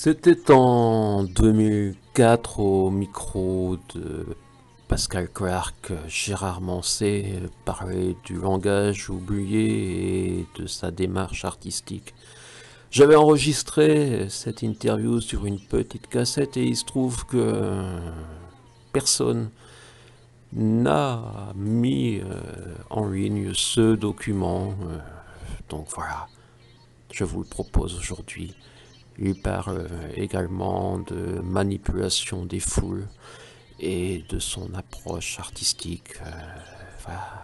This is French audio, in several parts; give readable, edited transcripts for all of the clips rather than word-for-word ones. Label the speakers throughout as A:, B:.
A: C'était en 2004 au micro de Pascal Clark. Gérard Manset parlait du langage oublié et de sa démarche artistique. J'avais enregistré cette interview sur une petite cassette et il se trouve que personne n'a mis en ligne ce document. Donc voilà, je vous le propose aujourd'hui. Il parle également de manipulation des foules et de son approche artistique. Voilà.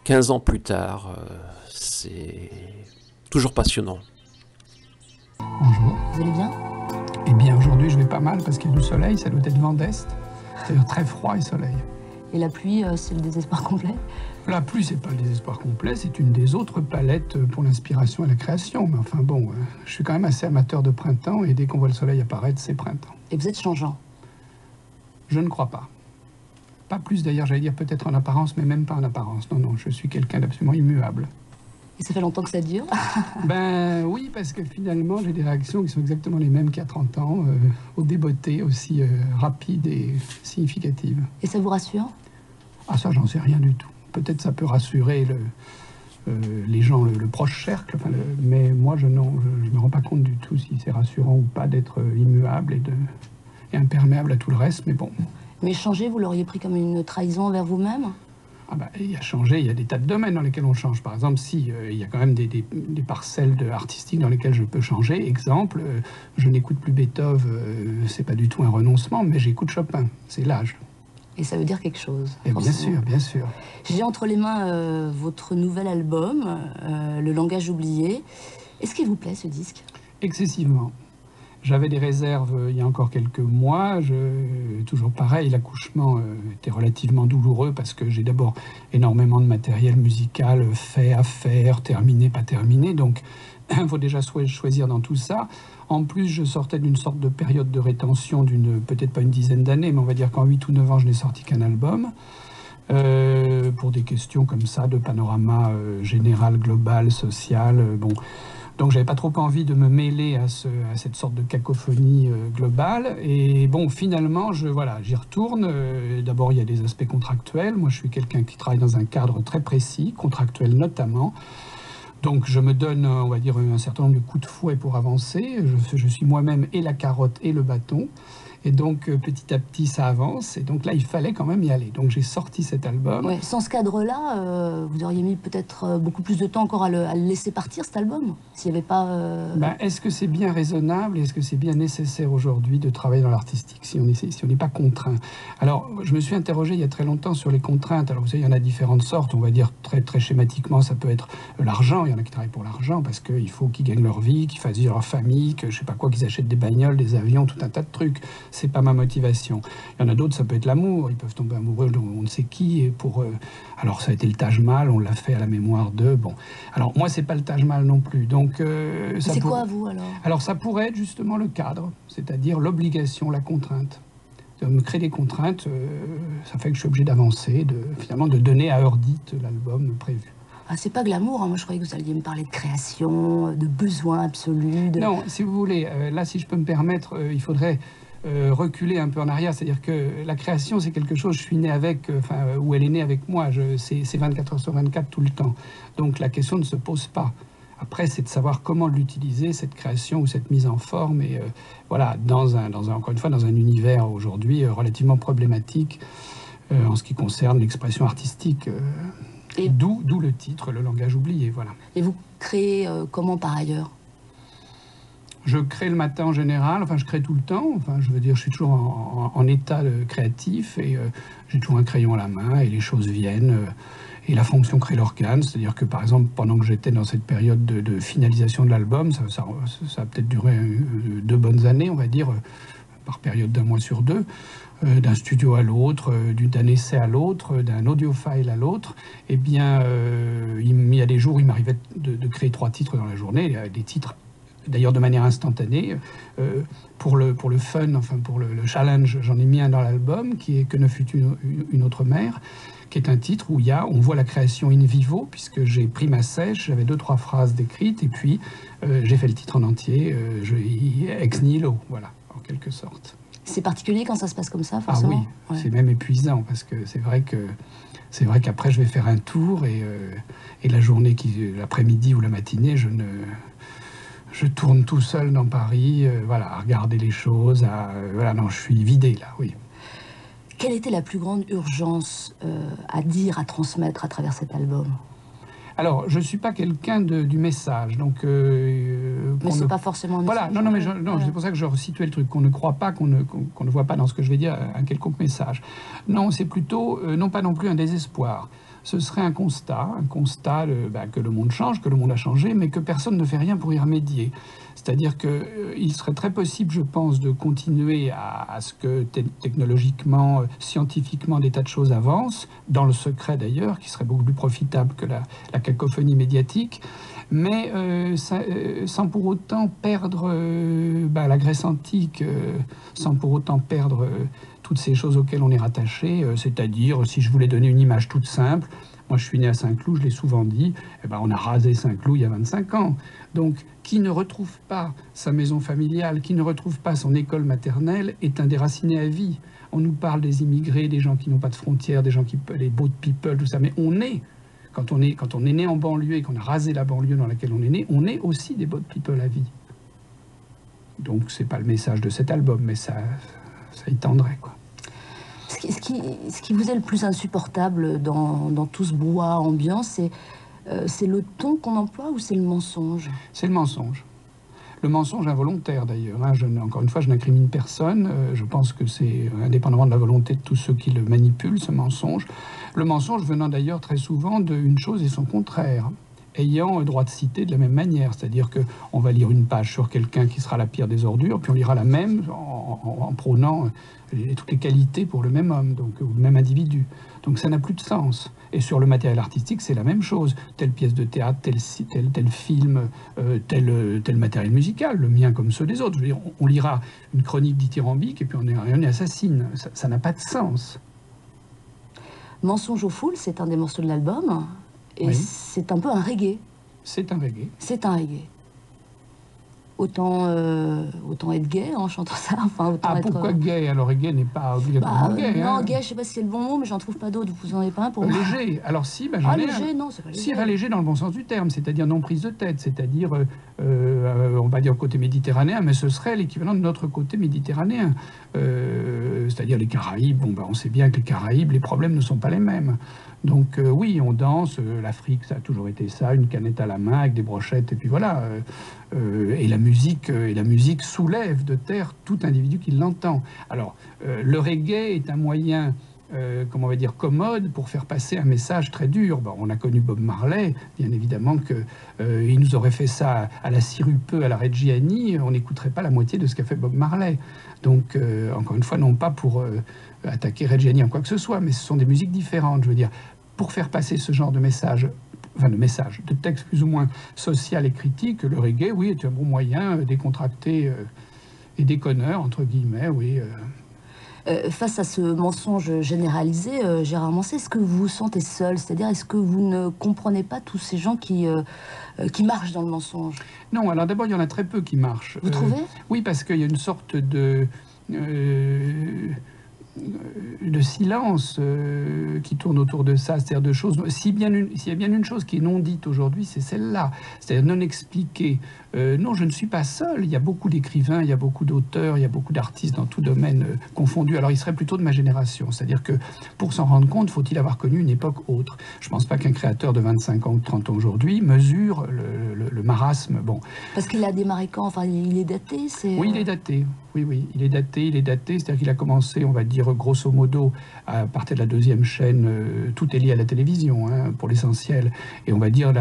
A: 15 ans plus tard, c'est toujours passionnant.
B: Bonjour.
C: Vous allez bien?
B: Eh bien, aujourd'hui, je vais pas mal parce qu'il y a du soleil, ça doit être vent d'est. C'est-à-dire très froid et soleil.
C: Et la pluie, c'est le désespoir complet?
B: La pluie, c'est pas le désespoir complet, c'est une des autres palettes pour l'inspiration et la création. Mais enfin bon, je suis quand même assez amateur de printemps et dès qu'on voit le soleil apparaître, c'est printemps.
C: Et vous êtes changeant?
B: Je ne crois pas. Pas plus d'ailleurs, j'allais dire peut-être en apparence, mais même pas en apparence. Non, non, je suis quelqu'un d'absolument immuable.
C: Et ça fait longtemps que ça dure?
B: Ben oui, parce que finalement, j'ai des réactions qui sont exactement les mêmes qu'il y a 30 ans, au débeauté, aussi rapides et significatives.
C: Et ça vous rassure?
B: Ah ça, j'en sais rien du tout. Peut-être ça peut rassurer les gens, le proche cercle, enfin, mais moi, je ne me rends pas compte du tout si c'est rassurant ou pas d'être immuable et imperméable à tout le reste, mais bon.
C: Mais changer, vous l'auriez pris comme une trahison envers vous-même?
B: Ah bah, il y a changé, il y a des tas de domaines dans lesquels on change. Par exemple, si il y a quand même des parcelles artistiques dans lesquelles je peux changer. Exemple, je n'écoute plus Beethoven, c'est pas du tout un renoncement, mais j'écoute Chopin, c'est l'âge.
C: Et ça veut dire quelque chose?
B: Et bien sûr, bien sûr.
C: J'ai entre les mains votre nouvel album, Le langage oublié. Est-ce qu'il vous plaît, ce disque?
B: Excessivement. J'avais des réserves il y a encore quelques mois. Toujours pareil, l'accouchement était relativement douloureux parce que j'ai d'abord énormément de matériel musical fait à faire, terminé, pas terminé. Donc, il faut déjà choisir dans tout ça. En plus, je sortais d'une sorte de période de rétention d'une, peut-être pas une dizaine d'années, mais on va dire qu'en 8 ou 9 ans, je n'ai sorti qu'un album. Pour des questions comme ça, de panorama général, global, social. Bon. Donc j'avais pas trop envie de me mêler à cette sorte de cacophonie globale. Et bon, finalement, j'y retourne. D'abord, il y a des aspects contractuels. Moi, je suis quelqu'un qui travaille dans un cadre très précis, contractuel notamment. Donc je me donne, on va dire, un certain nombre de coups de fouet pour avancer. Je suis moi-même et la carotte et le bâton. Et donc, petit à petit, ça avance. Et donc là, il fallait quand même y aller. Donc, j'ai sorti cet album.
C: Ouais, sans ce cadre-là, vous auriez mis peut-être beaucoup plus de temps encore à le laisser partir, cet album? S'il n'y avait pas...
B: Est-ce que c'est bien raisonnable et est-ce que c'est bien nécessaire aujourd'hui de travailler dans l'artistique, si on n'est pas contraint? Alors, je me suis interrogé il y a très longtemps sur les contraintes. Alors, vous savez, il y en a différentes sortes. On va dire très, très schématiquement, ça peut être l'argent. Il y en a qui travaillent pour l'argent parce qu'il faut qu'ils gagnent leur vie, qu'ils fassent vivre leur famille, que je sais pas quoi, qu'ils achètent des bagnoles, des avions, tout un tas de trucs. C'est pas ma motivation. Il y en a d'autres, ça peut être l'amour. Ils peuvent tomber amoureux de on ne sait qui. Et alors, ça a été le Taj Mahal, on l'a fait à la mémoire d'eux. Bon. Alors, moi, c'est pas le Taj Mahal non plus. Donc,
C: c'est quoi, vous, alors?
B: Alors, ça pourrait être justement le cadre, c'est-à-dire l'obligation, la contrainte. Me créer des contraintes, ça fait que je suis obligé d'avancer, finalement, de donner à heure dite l'album prévu.
C: Ah, c'est pas glamour, hein. Moi je croyais que vous alliez me parler de création, de besoin absolu.
B: Non, si vous voulez, là, si je peux me permettre, il faudrait reculer un peu en arrière. C'est-à-dire que la création, c'est quelque chose, je suis né avec, ou elle est née avec moi. C'est 24 heures sur 24 tout le temps. Donc la question ne se pose pas. Après, c'est de savoir comment l'utiliser, cette création ou cette mise en forme. Et voilà, encore une fois, dans un univers aujourd'hui relativement problématique en ce qui concerne l'expression artistique. Et d'où le titre, Le langage oublié, voilà.
C: Et vous créez comment par ailleurs?
B: Je crée le matin en général, je crée tout le temps. Je veux dire, je suis toujours en état créatif et j'ai toujours un crayon à la main et les choses viennent. Et la fonction crée l'organe, c'est-à-dire que par exemple, pendant que j'étais dans cette période de finalisation de l'album, ça a peut-être duré 2 bonnes années, on va dire, par période d'un mois sur 2. D'un studio à l'autre, d'un essai à l'autre, d'un audiophile à l'autre, eh bien, il y a des jours où il m'arrivait de créer 3 titres dans la journée, des titres d'ailleurs de manière instantanée. Pour le fun, pour le challenge, j'en ai mis un dans l'album, qui est Que ne fut une autre mère, qui est un titre où on voit la création in vivo, puisque j'ai pris ma sèche, j'avais 2-3 phrases décrites, et puis j'ai fait le titre en entier, ex nihilo, voilà, en quelque sorte.
C: C'est particulier quand ça se passe comme ça, forcément.
B: Ah oui, ouais. C'est même épuisant, parce que c'est vrai qu'après je vais faire un tour, et la journée, l'après-midi ou la matinée, je tourne tout seul dans Paris, voilà, à regarder les choses, voilà, non, je suis vidé là, oui.
C: Quelle était la plus grande urgence à dire, à transmettre à travers cet album?
B: Alors, je ne suis pas quelqu'un du message, donc...
C: mais c'est pas forcément un message.
B: Voilà, non, c'est pour ça que je resituais le truc, qu'on ne croit pas, qu'on ne voit pas dans ce que je vais dire un quelconque message. Non, c'est plutôt, non pas non plus un désespoir. Ce serait un constat que le monde change, que le monde a changé, mais que personne ne fait rien pour y remédier. C'est-à-dire qu'il serait très possible, je pense, de continuer à ce que technologiquement, scientifiquement, des tas de choses avancent, dans le secret d'ailleurs, qui serait beaucoup plus profitable que la cacophonie médiatique, mais sans pour autant perdre la Grèce antique, sans pour autant perdre toutes ces choses auxquelles on est rattaché, c'est-à-dire, si je voulais donner une image toute simple, moi je suis né à Saint-Cloud, je l'ai souvent dit, on a rasé Saint-Cloud il y a 25 ans. Donc, qui ne retrouve pas sa maison familiale, qui ne retrouve pas son école maternelle, est un déraciné à vie. On nous parle des immigrés, des gens qui n'ont pas de frontières, des gens les boat people, tout ça, mais quand on est né en banlieue et qu'on a rasé la banlieue dans laquelle on est aussi des boat people à vie. Donc, c'est pas le message de cet album, mais ça y tendrait, quoi.
C: Ce qui vous est le plus insupportable dans tout ce brouhaha ambiant, c'est le ton qu'on emploie ou c'est le mensonge?
B: C'est le mensonge. Le mensonge involontaire, d'ailleurs. Hein. Encore une fois, je n'incrimine personne. Je pense que c'est indépendamment de la volonté de tous ceux qui le manipulent, ce mensonge. Le mensonge venant d'ailleurs très souvent d'une chose et son contraire, ayant droit de citer de la même manière. C'est-à-dire qu'on va lire une page sur quelqu'un qui sera la pire des ordures, puis on lira la même en prônant toutes les qualités pour le même homme, ou le même individu. Donc ça n'a plus de sens. Et sur le matériel artistique, c'est la même chose. Telle pièce de théâtre, tel film, tel matériel musical, le mien comme ceux des autres. Je veux dire, on lira une chronique dithyrambique et puis on est assassine. Ça n'a pas de sens.
C: Mensonge aux foules, c'est un des morceaux de l'album. Et oui. C'est un peu un reggae.
B: C'est un reggae.
C: C'est un reggae. Autant être gay en chantant ça. Enfin,
B: pourquoi gay? Alors gay n'est pas obligatoirement gay.
C: Non, gay, je sais pas si c'est le bon mot, mais j'en trouve pas d'autres. Vous en avez pas un pour moi?
B: Léger. Alors si, j'en ai
C: léger, non, c'est pas léger.
B: Si, léger dans le bon sens du terme, c'est-à-dire non prise de tête, c'est-à-dire, on va dire côté méditerranéen, mais ce serait l'équivalent de notre côté méditerranéen. C'est-à-dire les Caraïbes, on sait bien que les Caraïbes, les problèmes ne sont pas les mêmes. Donc oui, on danse, l'Afrique, ça a toujours été ça, une canette à la main avec des brochettes, et puis voilà. Et la musique soulève de terre tout individu qui l'entend. Alors, le reggae est un moyen, comment on va dire, commode pour faire passer un message très dur. Bon, on a connu Bob Marley, bien évidemment qu'il nous aurait fait ça à la Sirupeux, à la Reggiani, on n'écouterait pas la moitié de ce qu'a fait Bob Marley. Donc, encore une fois, non pas pour attaquer Reggiani en quoi que ce soit, mais ce sont des musiques différentes, je veux dire. Pour faire passer ce genre de message, de texte plus ou moins social et critique, le reggae, oui, est un bon moyen décontracté et déconneur, entre guillemets, oui.
C: Face à ce mensonge généralisé, Gérard Manset, est-ce que vous vous sentez seul? C'est-à-dire, est-ce que vous ne comprenez pas tous ces gens qui marchent dans le mensonge?
B: Non, alors d'abord, il y en a très peu qui marchent.
C: Vous trouvez?
B: Oui, parce qu'il y a une sorte de silence qui tourne autour de ça, c'est-à-dire de choses... S'il y a bien une chose qui est non dite aujourd'hui, c'est celle-là, c'est-à-dire non expliquée. Non, je ne suis pas seul, il y a beaucoup d'écrivains, il y a beaucoup d'auteurs, il y a beaucoup d'artistes dans tout domaine confondu. Alors, il serait plutôt de ma génération, c'est-à-dire que pour s'en rendre compte, faut-il avoir connu une époque autre. Je ne pense pas qu'un créateur de 25 ans ou 30 ans aujourd'hui mesure le marasme. Bon.
C: Parce qu'il a démarré quand? Enfin, il est daté?
B: Oui, il est daté. Oui, il est daté, c'est-à-dire qu'il a commencé, on va dire, grosso modo, à partir de la deuxième chaîne, tout est lié à la télévision, hein, pour l'essentiel, et on va dire,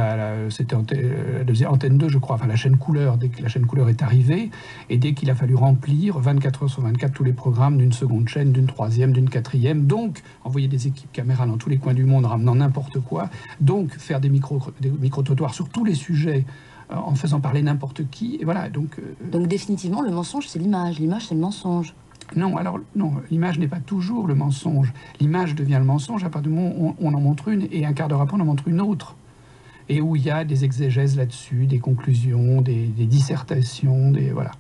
B: c'était Antenne 2, je crois, enfin la chaîne Couleur, dès que la chaîne Couleur est arrivée, et dès qu'il a fallu remplir 24 heures sur 24 tous les programmes d'une seconde chaîne, d'une troisième, d'une quatrième, donc envoyer des équipes caméras dans tous les coins du monde, ramenant n'importe quoi, donc faire des micro-trottoirs sur tous les sujets, en faisant parler n'importe qui, et voilà, donc...
C: Donc définitivement, le mensonge, c'est l'image, c'est le mensonge.
B: Non, alors non, l'image n'est pas toujours le mensonge. L'image devient le mensonge à partir du moment où on en montre une et un quart d'heure après on en montre une autre. Et où il y a des exégèses là-dessus, des conclusions, des dissertations, voilà.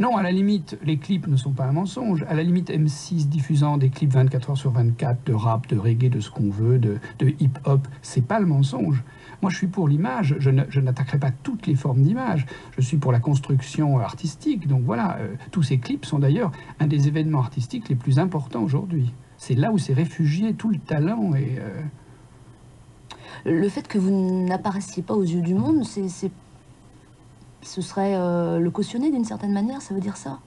B: Non, à la limite, les clips ne sont pas un mensonge. À la limite, M6 diffusant des clips 24 heures sur 24 de rap, de reggae, de ce qu'on veut, de hip-hop, c'est pas le mensonge. Moi, je suis pour l'image. Je n'attaquerai pas toutes les formes d'image. Je suis pour la construction artistique. Donc voilà, tous ces clips sont d'ailleurs un des événements artistiques les plus importants aujourd'hui. C'est là où s'est réfugié tout le talent et...
C: Le fait que vous n'apparaissiez pas aux yeux du monde, ce serait le cautionner d'une certaine manière, ça veut dire ça?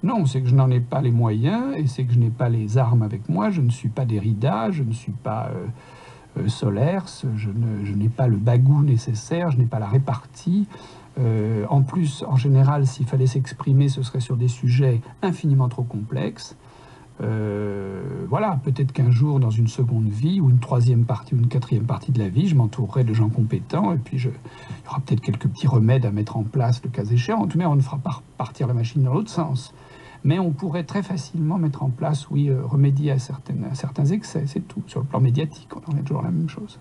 B: Non, c'est que je n'en ai pas les moyens et c'est que je n'ai pas les armes avec moi. Je ne suis pas Derrida, je ne suis pas Solers, je n'ai pas le bagou nécessaire, je n'ai pas la répartie. En plus, en général, s'il fallait s'exprimer, ce serait sur des sujets infiniment trop complexes. Voilà, peut-être qu'un jour, dans une seconde vie, ou une troisième partie, ou une quatrième partie de la vie, je m'entourerai de gens compétents, et puis il y aura peut-être quelques petits remèdes à mettre en place, le cas échéant. En tout cas, on ne fera pas partir la machine dans l'autre sens. Mais on pourrait très facilement mettre en place, oui, remédier à certains excès, c'est tout. Sur le plan médiatique, on en est toujours la même chose.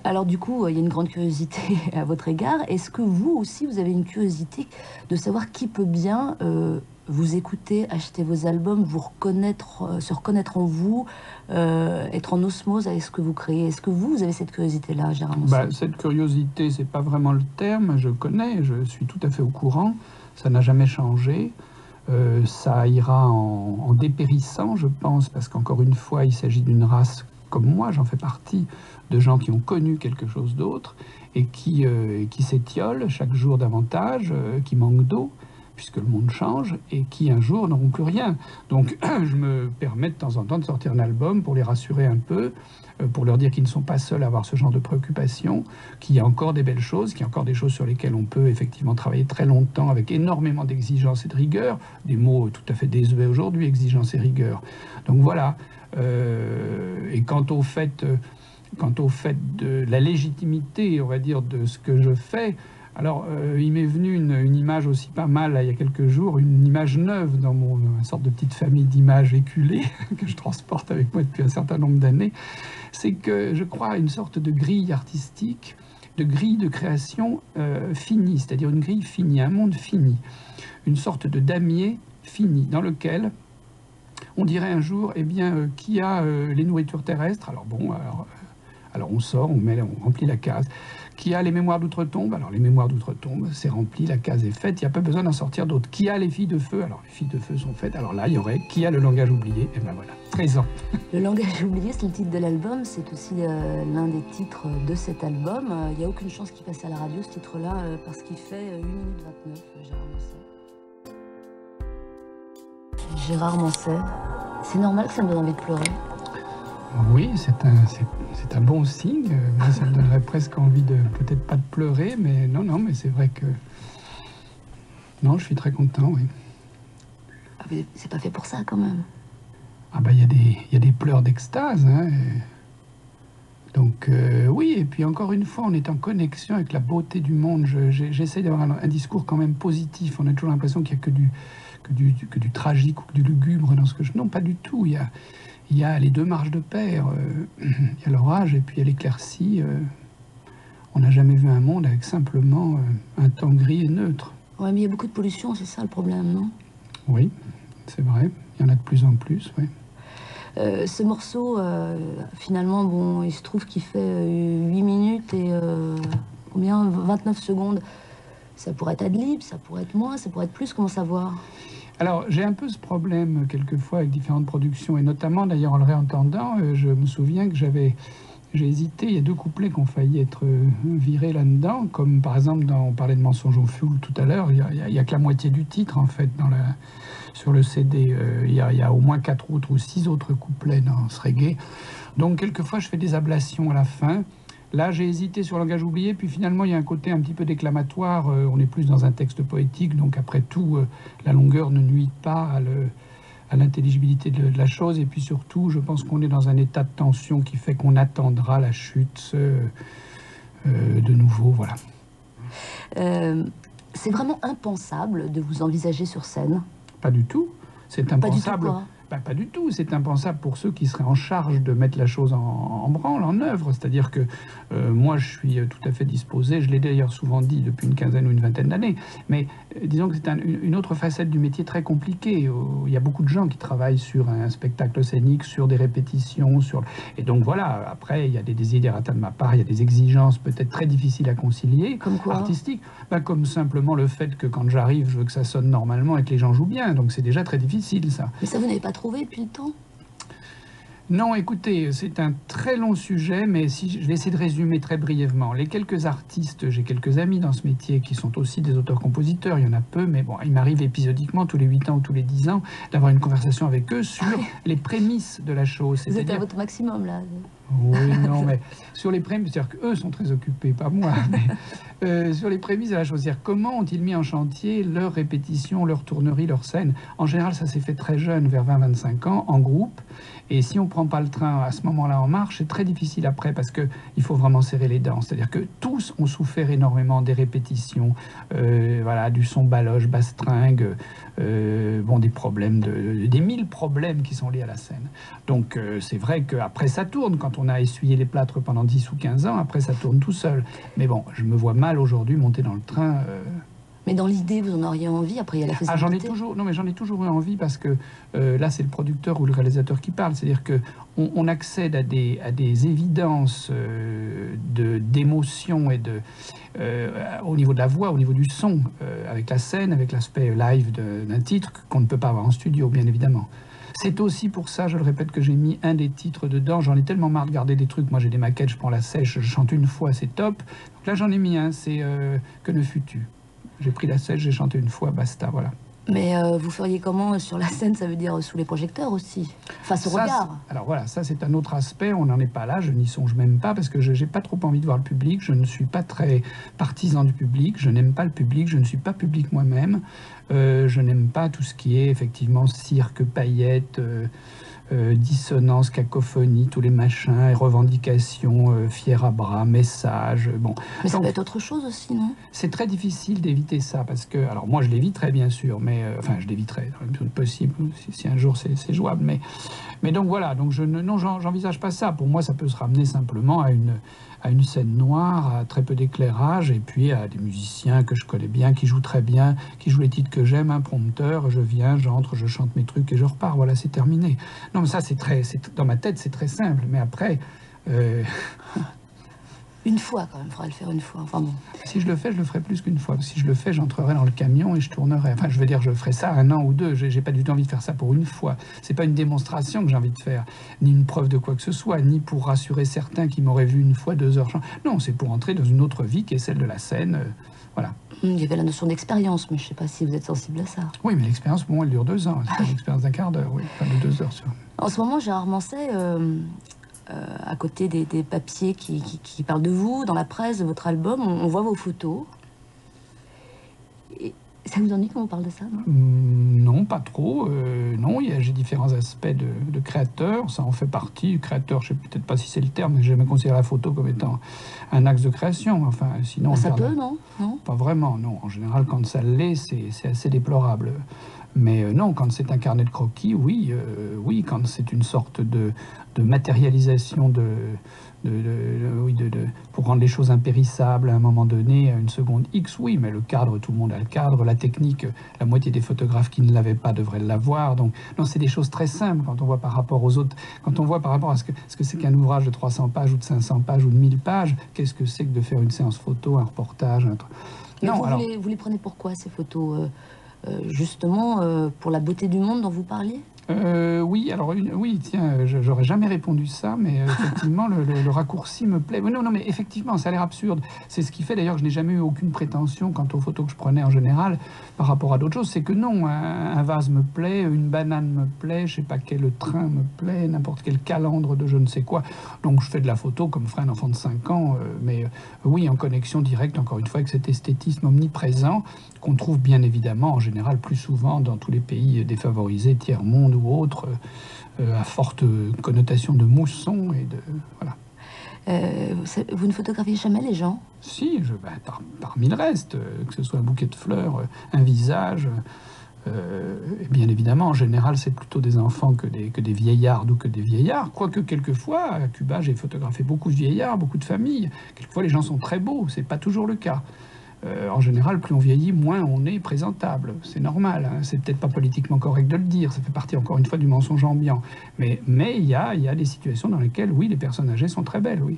C: Alors du coup, il y a une grande curiosité à votre égard. Est-ce que vous aussi, vous avez une curiosité de savoir qui peut bien vous écouter, acheter vos albums, vous reconnaître, se reconnaître en vous, être en osmose avec ce que vous créez? Est-ce que vous avez cette curiosité-là, Gérard Manset?
B: Cette curiosité, c'est pas vraiment le terme, je connais, je suis tout à fait au courant, ça n'a jamais changé. Ça ira en dépérissant, je pense, parce qu'encore une fois, il s'agit d'une race comme moi, j'en fais partie, de gens qui ont connu quelque chose d'autre et qui s'étiolent chaque jour davantage, qui manquent d'eau, puisque le monde change, et qui un jour n'auront plus rien. Donc je me permets de temps en temps de sortir un album pour les rassurer un peu, pour leur dire qu'ils ne sont pas seuls à avoir ce genre de préoccupations, qu'il y a encore des belles choses, qu'il y a encore des choses sur lesquelles on peut effectivement travailler très longtemps avec énormément d'exigence et de rigueur, des mots tout à fait désuets aujourd'hui, exigence et rigueur. Donc voilà. Et quant au fait de la légitimité, on va dire, de ce que je fais, alors il m'est venu une image aussi pas mal, là, il y a quelques jours, une image neuve dans une sorte de petite famille d'images éculées que je transporte avec moi depuis un certain nombre d'années. C'est que je crois à une sorte de grille artistique, de grille de création finie, c'est-à-dire une grille finie, un monde fini, une sorte de damier fini dans lequel on dirait un jour, eh bien, qui a les nourritures terrestres? Alors bon, alors on sort, on remplit la case. Qui a les mémoires d'outre-tombe? Alors les mémoires d'outre-tombe, c'est rempli, la case est faite, il n'y a pas besoin d'en sortir d'autres. Qui a les filles de feu? Alors les filles de feu sont faites. Alors là, il y aurait qui a le langage oublié? Et ben voilà, présent.
C: Le langage oublié, c'est le titre de l'album, c'est aussi l'un des titres de cet album. Il n'y a aucune chance qu'il passe à la radio, ce titre-là, parce qu'il fait 1 minute 29, Gérard Manset. Gérard Manset, c'est normal que ça me donne envie de pleurer?
B: Oui, c'est un bon signe. Moi, ça me donnerait presque envie de, peut-être pas de pleurer, mais non, mais c'est vrai que... Non, je suis très content, oui.
C: Ah, mais c'est pas fait pour ça, quand même.
B: Ah ben, il y a des pleurs d'extase, hein. Donc, oui, et puis encore une fois, on est en connexion avec la beauté du monde. J'essaie d'avoir un discours quand même positif. On a toujours l'impression qu'il n'y a que du tragique ou que du lugubre dans ce que je... Non, pas du tout. Il y a les deux marches de pair. Il y a l'orage et puis il y a l'éclaircie. On n'a jamais vu un monde avec simplement un temps gris et neutre.
C: Ouais, mais il y a beaucoup de pollution, c'est ça le problème, non?
B: Oui, c'est vrai. Il y en a de plus en plus, oui.
C: Ce morceau, finalement, bon, il se trouve qu'il fait 8 minutes et combien? 29 secondes. Ça pourrait être ad lib, ça pourrait être moins, ça pourrait être plus, comment savoir?
B: Alors, j'ai un peu ce problème, quelquefois, avec différentes productions, et notamment, d'ailleurs, en le réentendant, je me souviens que j'ai hésité, il y a 2 couplets qui ont failli être virés là-dedans, comme par exemple, on parlait de Mensonge au fioul tout à l'heure, il y a que la moitié du titre, en fait, sur le CD. Il y a au moins 4 autres ou 6 autres couplets dans ce reggae. Donc, quelquefois, je fais des ablations à la fin. Là, j'ai hésité sur Langage oublié, puis finalement, il y a un côté un petit peu déclamatoire. On est plus dans un texte poétique, donc après tout, la longueur ne nuit pas à l'intelligibilité de la chose. Et puis surtout, je pense qu'on est dans un état de tension qui fait qu'on attendra la chute de nouveau, voilà.
C: C'est vraiment impensable de vous envisager sur scène?
B: Pas du tout. c'est impensable.
C: Pas du tout, quoi.
B: Pas du tout, c'est impensable pour ceux qui seraient en charge de mettre la chose en branle, en œuvre. C'est-à-dire que moi, je suis tout à fait disposé, je l'ai d'ailleurs souvent dit depuis une quinzaine ou une vingtaine d'années, mais disons que c'est une autre facette du métier très compliquée. Il y a beaucoup de gens qui travaillent sur un spectacle scénique, sur des répétitions, et donc voilà, après, il y a des desiderata de ma part, il y a des exigences peut-être très difficiles à concilier,
C: Comme quoi?
B: artistiques, comme simplement le fait que quand j'arrive, je veux que ça sonne normalement et que les gens jouent bien, donc c'est déjà très difficile, ça.
C: Mais ça, vous n'avez pas trouvé depuis le temps?
B: Non, écoutez, c'est un très long sujet, mais si je vais essayer de résumer très brièvement. Les quelques artistes, j'ai quelques amis dans ce métier qui sont aussi des auteurs-compositeurs, il y en a peu, mais bon, il m'arrive épisodiquement, tous les 8 ans ou tous les 10 ans, d'avoir une conversation avec eux sur les prémices de la chose.
C: Vous êtes à votre maximum, là.
B: Oui, non, mais sur les prémices, c'est-à-dire qu'eux sont très occupés, pas moi, mais sur les prémices de la chose, c'est-à-dire comment ont-ils mis en chantier leur répétition, leur tournerie, leur scène. En général, ça s'est fait très jeune, vers 20-25 ans, en groupe, et si on ne prend pas le train à ce moment-là en marche, c'est très difficile après, parce qu'il faut vraiment serrer les dents. C'est-à-dire que tous ont souffert énormément des répétitions, voilà, du son baloche, bastringue, bon, des problèmes, des 1000 problèmes qui sont liés à la scène. Donc c'est vrai qu'après ça tourne, quand on a essuyé les plâtres pendant 10 ou 15 ans, après ça tourne tout seul. Mais bon, je me vois mal aujourd'hui monter dans le train.
C: Mais dans l'idée, vous en auriez envie, après il y a la faisabilité.
B: J'en ai toujours eu envie parce que là c'est le producteur ou le réalisateur qui parle. C'est-à-dire qu'on accède à des évidences d'émotion et au niveau de la voix, au niveau du son, avec la scène, avec l'aspect live d'un titre qu'on ne peut pas avoir en studio, bien évidemment. C'est aussi pour ça, je le répète, que j'ai mis un des titres dedans. J'en ai tellement marre de garder des trucs. Moi, j'ai des maquettes, je prends la sèche, je chante une fois, c'est top. Donc là, j'en ai mis un, c'est Que ne fus-tu. J'ai pris la sèche, j'ai chanté une fois, basta, voilà.
C: Mais vous feriez comment sur la scène? Ça veut dire sous les projecteurs aussi, face au regard.
B: Alors voilà, ça c'est un autre aspect, on n'en est pas là, je n'y songe même pas, parce que je n'ai pas trop envie de voir le public, je ne suis pas très partisan du public, je n'aime pas le public, je ne suis pas public moi-même, je n'aime pas tout ce qui est effectivement cirque, paillettes, dissonance, cacophonie, tous les machins, revendications, fiers à bras, messages, bon.
C: Mais ça peut être autre chose aussi, non?
B: C'est très difficile d'éviter ça, parce que, alors moi je l'éviterai bien sûr, mais, enfin je l'éviterai dans la mesure du possible, si un jour c'est jouable, mais donc voilà, donc j'envisage pas ça. Pour moi ça peut se ramener simplement à une scène noire, à très peu d'éclairage, et puis à des musiciens que je connais bien, qui jouent très bien, qui jouent les titres que j'aime, un prompteur, je viens, j'entre, je chante mes trucs et je repars, voilà, c'est terminé. Non mais ça dans ma tête c'est très simple, mais après...
C: Une fois quand même, il faudra le faire une fois. Enfin bon.
B: Si je le fais, je le ferai plus qu'une fois. Si je le fais, j'entrerai dans le camion et je tournerai. Enfin, je veux dire, je ferai ça 1 an ou 2. J'ai pas du tout envie de faire ça pour une fois. C'est pas une démonstration que j'ai envie de faire, ni une preuve de quoi que ce soit, ni pour rassurer certains qui m'auraient vu une fois 2 heures. Non, c'est pour entrer dans une autre vie qui est celle de la scène. Voilà.
C: Il y avait la notion d'expérience, mais je sais pas si vous êtes sensible à ça.
B: Oui, mais l'expérience, pour moi, elle dure 2 ans. C'est pas l'expérience d'un quart d'heure, oui. Enfin, de 2 heures, sûr.
C: En ce moment, Gérard Manset, à côté des papiers qui parlent de vous, dans la presse, de votre album, on voit vos photos. Et ça vous ennuie quand on parle de ça, non?
B: Non, pas trop. Non, j'ai différents aspects de créateur. Ça en fait partie. Créateur, je sais peut-être pas si c'est le terme, mais j'ai jamais considéré la photo comme étant un axe de création. Enfin, sinon,
C: ça peut, non?
B: Pas vraiment, non. En général, quand ça l'est, c'est assez déplorable. Mais non, quand c'est un carnet de croquis, oui, oui, quand c'est une sorte de matérialisation pour rendre les choses impérissables à un moment donné, à une seconde X, oui, mais le cadre, tout le monde a le cadre, la technique, la moitié des photographes qui ne l'avaient pas devraient l'avoir. Donc, non, c'est des choses très simples quand on voit par rapport aux autres, quand on voit par rapport à ce que c'est qu'un ouvrage de 300 pages ou de 500 pages ou de 1000 pages, qu'est-ce que c'est que de faire une séance photo, un reportage, un truc.
C: Non, vous les prenez pourquoi, ces photos justement pour la beauté du monde dont vous parliez?
B: Oui, alors oui, tiens, j'aurais jamais répondu ça, mais effectivement, le raccourci me plaît. Non, mais effectivement, ça a l'air absurde. C'est ce qui fait d'ailleurs que je n'ai jamais eu aucune prétention quant aux photos que je prenais en général par rapport à d'autres choses. C'est que non, un vase me plaît, une banane me plaît, je sais pas quel train me plaît, n'importe quel calandre de je ne sais quoi. Donc je fais de la photo comme ferait un enfant de 5 ans, mais oui, en connexion directe, encore une fois, avec cet esthétisme omniprésent qu'on trouve bien évidemment en général plus souvent dans tous les pays défavorisés, tiers-monde ou autres, à forte connotation de mousson et de... Voilà.
C: Vous ne photographiez jamais les gens?
B: Si, parmi le reste, que ce soit un bouquet de fleurs, un visage, Et bien évidemment, en général, c'est plutôt des enfants que des vieillards ou que des vieillards. Quoique, quelquefois, à Cuba, j'ai photographié beaucoup de vieillards, beaucoup de familles. Quelquefois, les gens sont très beaux, c'est pas toujours le cas. En général, plus on vieillit, moins on est présentable. C'est normal, hein. C'est peut-être pas politiquement correct de le dire, ça fait partie encore une fois du mensonge ambiant. Mais il y a des situations dans lesquelles, oui, les personnes âgées sont très belles, oui.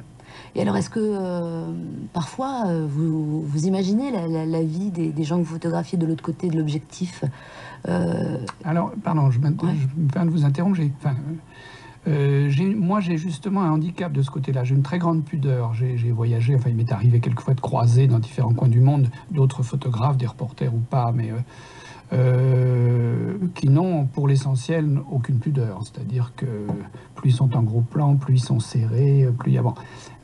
C: Et alors, est-ce que parfois vous imaginez la vie des gens que vous photographiez de l'autre côté de l'objectif?
B: Alors, pardon, je me permets de vous interrompre. Moi, j'ai justement un handicap de ce côté-là. J'ai une très grande pudeur. J'ai voyagé, enfin, il m'est arrivé quelquefois de croiser dans différents coins du monde d'autres photographes, des reporters ou pas, mais qui n'ont, pour l'essentiel, aucune pudeur. C'est-à-dire que plus ils sont en gros plan, plus ils sont serrés, plus il y a... Bon.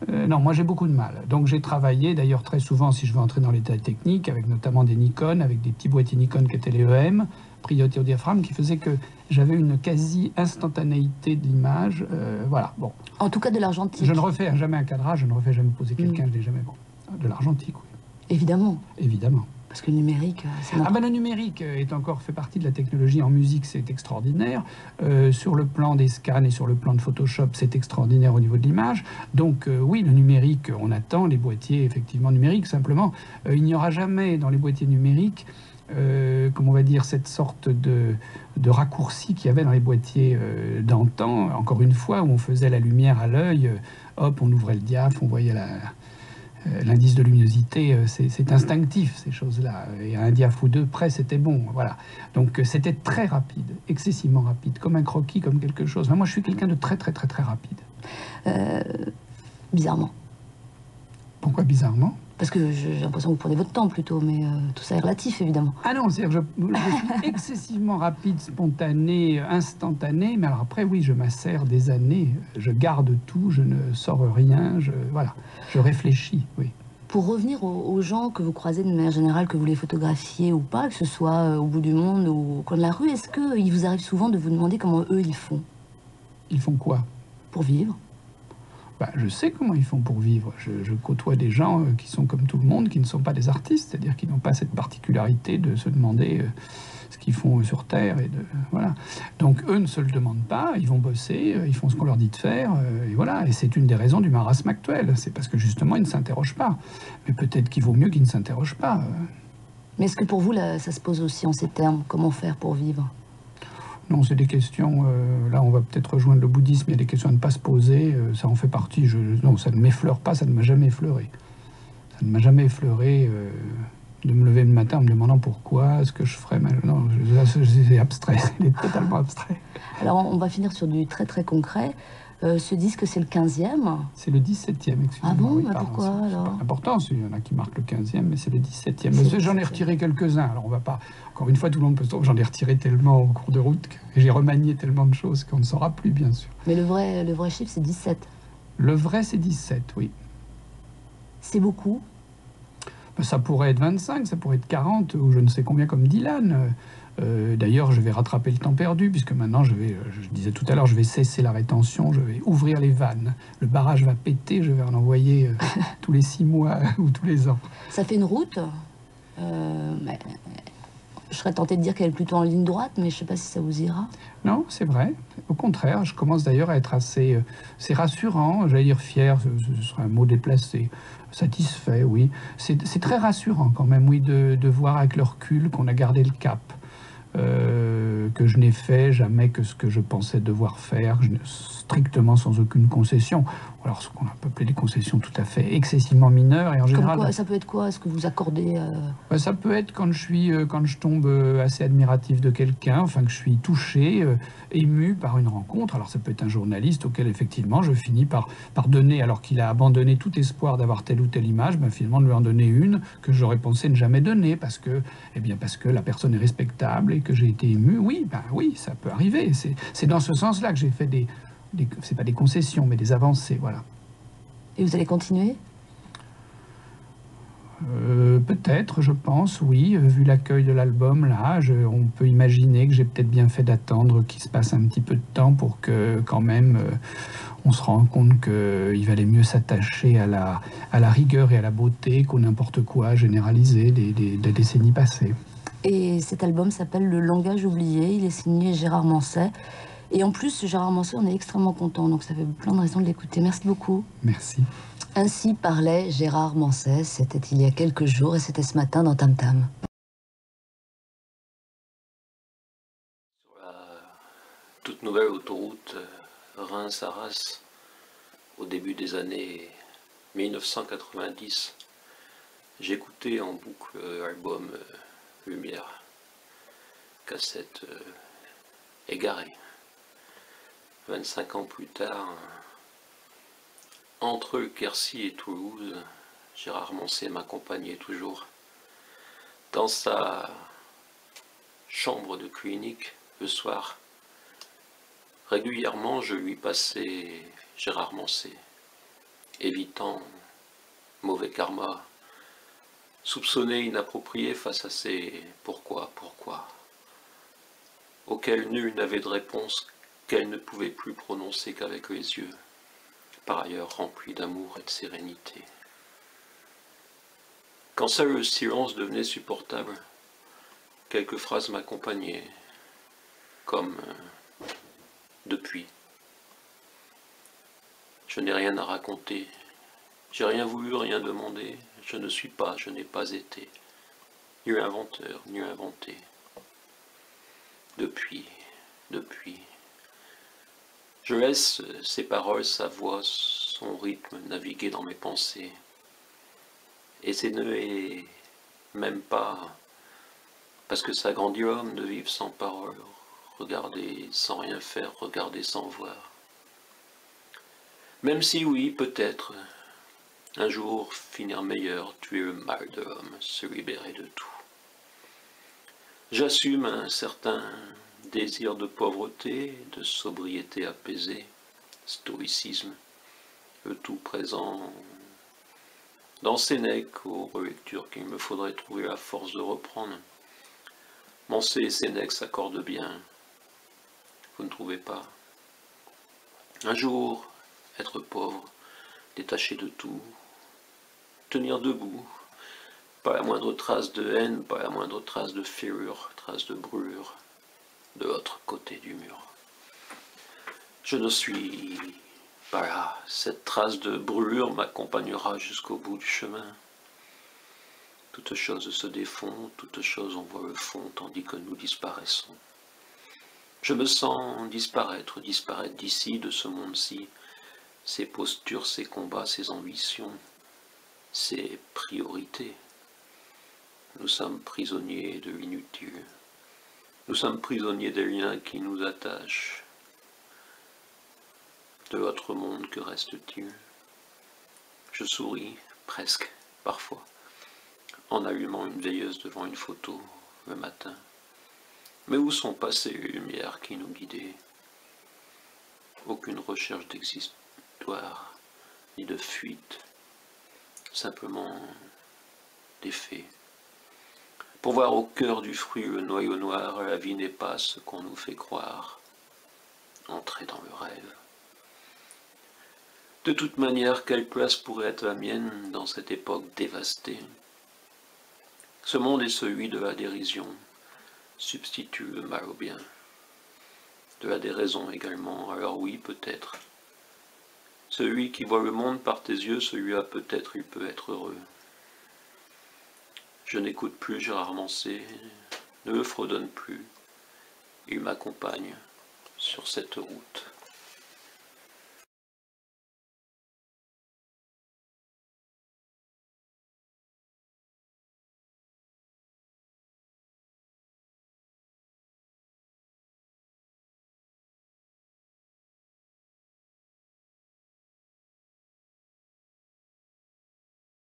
B: Non, moi, j'ai beaucoup de mal. Donc, j'ai travaillé, d'ailleurs, très souvent, si je veux entrer dans les détails techniques, avec notamment des Nikon, avec des petits boîtiers Nikon qui étaient les EM, priorité au diaphragme, qui faisait que j'avais une quasi-instantanéité de l'image. Voilà, bon.
C: En tout cas, de l'argentique.
B: Je ne refais jamais un cadrage, je ne refais jamais poser quelqu'un, je n'ai jamais... Bon, de l'argentique, oui.
C: Évidemment.
B: Évidemment.
C: Parce que le numérique, c'est...
B: Ah ben, le numérique est encore fait partie de la technologie en musique, c'est extraordinaire. Sur le plan des scans et sur le plan de Photoshop, c'est extraordinaire au niveau de l'image. Donc oui, le numérique, on attend les boîtiers effectivement numériques. Simplement, il n'y aura jamais dans les boîtiers numériques, comment on va dire, cette sorte de raccourci qu'il y avait dans les boîtiers d'antan. Encore une fois, où on faisait la lumière à l'œil, hop, on ouvrait le diaph, on voyait l'indice de luminosité, c'est instinctif, ces choses-là. Et à un diaph ou deux près, c'était bon. Voilà. Donc c'était très rapide, excessivement rapide, comme un croquis, comme quelque chose. Enfin, moi, je suis quelqu'un de très, très, très, très rapide.
C: Bizarrement.
B: Pourquoi bizarrement?
C: Parce que j'ai l'impression que vous prenez votre temps plutôt, mais tout ça est relatif, évidemment.
B: Ah non, c'est-à-dire que je suis excessivement rapide, spontané, instantané, mais alors après, oui, je m'assère des années, je garde tout, je ne sors rien, voilà, je réfléchis, oui.
C: Pour revenir aux gens que vous croisez de manière générale, que vous les photographiez ou pas, que ce soit au bout du monde ou au coin de la rue, est-ce qu'il vous arrive souvent de vous demander comment eux, ils font?
B: Ils font quoi?
C: Pour vivre?
B: Bah, je sais comment ils font pour vivre. Je côtoie des gens qui sont comme tout le monde, qui ne sont pas des artistes, c'est-à-dire qui n'ont pas cette particularité de se demander ce qu'ils font sur Terre. Voilà. Donc eux ne se le demandent pas, ils vont bosser, ils font ce qu'on leur dit de faire, et voilà. Et c'est une des raisons du marasme actuel, c'est parce que justement ils ne s'interrogent pas. Mais peut-être qu'il vaut mieux qu'ils ne s'interrogent pas.
C: Mais est-ce que pour vous, là, ça se pose aussi en ces termes? Comment faire pour vivre?
B: Non, c'est des questions, là on va peut-être rejoindre le bouddhisme, il y a des questions à ne pas se poser, ça en fait partie, non, ça ne m'effleure pas, ça ne m'a jamais effleuré. Ça ne m'a jamais effleuré de me lever le matin en me demandant pourquoi, ce que je ferais, non, c'est abstrait, c'est totalement abstrait.
C: Alors on va finir sur du très très concret. Ce disque, c'est le 15e.
B: C'est le 17e, excusez-moi.
C: Ah bon,
B: oui,
C: pourquoi alors?
B: C'est pas important, il y en a qui marquent le 15e, mais c'est le 17e. J'en ai retiré quelques-uns, alors on va pas... Encore une fois, tout le monde peut se tromper, j'en ai retiré tellement au cours de route, et j'ai remanié tellement de choses qu'on ne saura plus, bien sûr.
C: Mais le vrai chiffre, c'est 17.
B: Le vrai, c'est 17, oui.
C: C'est beaucoup?
B: Ça pourrait être 25, ça pourrait être 40, ou je ne sais combien comme Dylan. D'ailleurs, je vais rattraper le temps perdu, puisque maintenant, je disais tout à l'heure, je vais cesser la rétention, je vais ouvrir les vannes. Le barrage va péter, je vais en envoyer tous les 6 mois ou tous les ans.
C: Ça fait une route. Mais je serais tentée de dire qu'elle est plutôt en ligne droite, mais je ne sais pas si ça vous ira.
B: Non, c'est vrai. Au contraire, je commence d'ailleurs à être assez... c'est rassurant, j'allais dire fier, ce serait un mot déplacé. Satisfait, oui. C'est très rassurant quand même, oui, de voir avec le recul qu'on a gardé le cap. Que je n'ai fait jamais que ce que je pensais devoir faire, strictement sans aucune concession. Alors ce qu'on a appelé des concessions tout à fait excessivement mineures. Et en général,
C: quoi, ça peut être quoi? Est-ce que vous accordez
B: ça peut être quand je tombe assez admiratif de quelqu'un, enfin que je suis touché, ému par une rencontre. Alors ça peut être un journaliste auquel effectivement je finis par donner, alors qu'il a abandonné tout espoir d'avoir telle ou telle image, finalement de lui en donner une que j'aurais pensé ne jamais donner parce que la personne est respectable et que j'ai été ému. Oui, oui, ça peut arriver. C'est dans ce sens-là que j'ai fait c'est pas des concessions, mais des avancées, voilà.
C: Et vous allez continuer?
B: Peut-être, je pense, oui. Vu l'accueil de l'album, là, on peut imaginer que j'ai peut-être bien fait d'attendre qu'il se passe un petit peu de temps pour que, quand même, on se rende compte qu'il valait mieux s'attacher à la rigueur et à la beauté qu'au n'importe quoi généralisé des décennies passées.
C: Et cet album s'appelle Le langage oublié, il est signé Gérard Manset. Et en plus, Gérard Manset, on est extrêmement content, donc ça fait plein de raisons de l'écouter. Merci beaucoup.
B: Merci.
C: Ainsi parlait Gérard Manset, c'était il y a quelques jours et c'était ce matin dans Tam Tam.
A: Sur la toute nouvelle autoroute Reims-Arras, au début des années 1990, j'écoutais en boucle l'album Lumière, cassette égarée. 25 ans plus tard, entre Quercy et Toulouse, Gérard Manset m'accompagnait toujours. Dans sa chambre de clinique, le soir, régulièrement je lui passais Gérard Manset, évitant mauvais karma, soupçonné inapproprié face à ces pourquoi, auxquels nul n'avait de réponse qu'elle ne pouvait plus prononcer qu'avec les yeux, par ailleurs remplis d'amour et de sérénité. Quand seul le silence devenait supportable, quelques phrases m'accompagnaient, comme depuis. Je n'ai rien à raconter, j'ai rien voulu, rien demandé, je ne suis pas, je n'ai pas été, ni inventeur, ni inventé. Depuis. Je laisse ses paroles, sa voix, son rythme naviguer dans mes pensées. Et ce n'est même pas parce que ça grandit l'homme de vivre sans parole, regarder sans rien faire, regarder sans voir. Même si oui, peut-être, un jour finir meilleur, tuer le mal de l'homme, se libérer de tout. J'assume un certain désir de pauvreté, de sobriété apaisée, stoïcisme, le tout présent dans Sénèque, aux relectures qu'il me faudrait trouver la force de reprendre. Manset et Sénèque s'accordent bien, vous ne trouvez pas? Un jour, être pauvre, détaché de tout, tenir debout, pas la moindre trace de haine, pas la moindre trace de fêlure, trace de brûlure, de l'autre côté du mur. Je ne suis pas là, cette trace de brûlure m'accompagnera jusqu'au bout du chemin. Toute chose se défont, toute chose on voit le fond, tandis que nous disparaissons. Je me sens disparaître d'ici, de ce monde-ci, ses postures, ses combats, ses ambitions, ses priorités. Nous sommes prisonniers de l'inutile. Nous sommes prisonniers des liens qui nous attachent. De l'autre monde, que reste-t-il? Je souris, presque, parfois, en allumant une veilleuse devant une photo le matin. Mais où sont passées les lumières qui nous guidaient? Aucune recherche d'existoire, ni de fuite, simplement des faits. Pour voir au cœur du fruit le noyau noir, la vie n'est pas ce qu'on nous fait croire. Entrer dans le rêve. De toute manière, quelle place pourrait être la mienne dans cette époque dévastée? Ce monde est celui de la dérision, substitue le mal au bien. De la déraison également, alors oui, peut-être. Celui qui voit le monde par tes yeux, celui-là peut-être il peut être heureux. Je n'écoute plus Gérard Manset, ne le fredonne plus. Il m'accompagne sur cette route.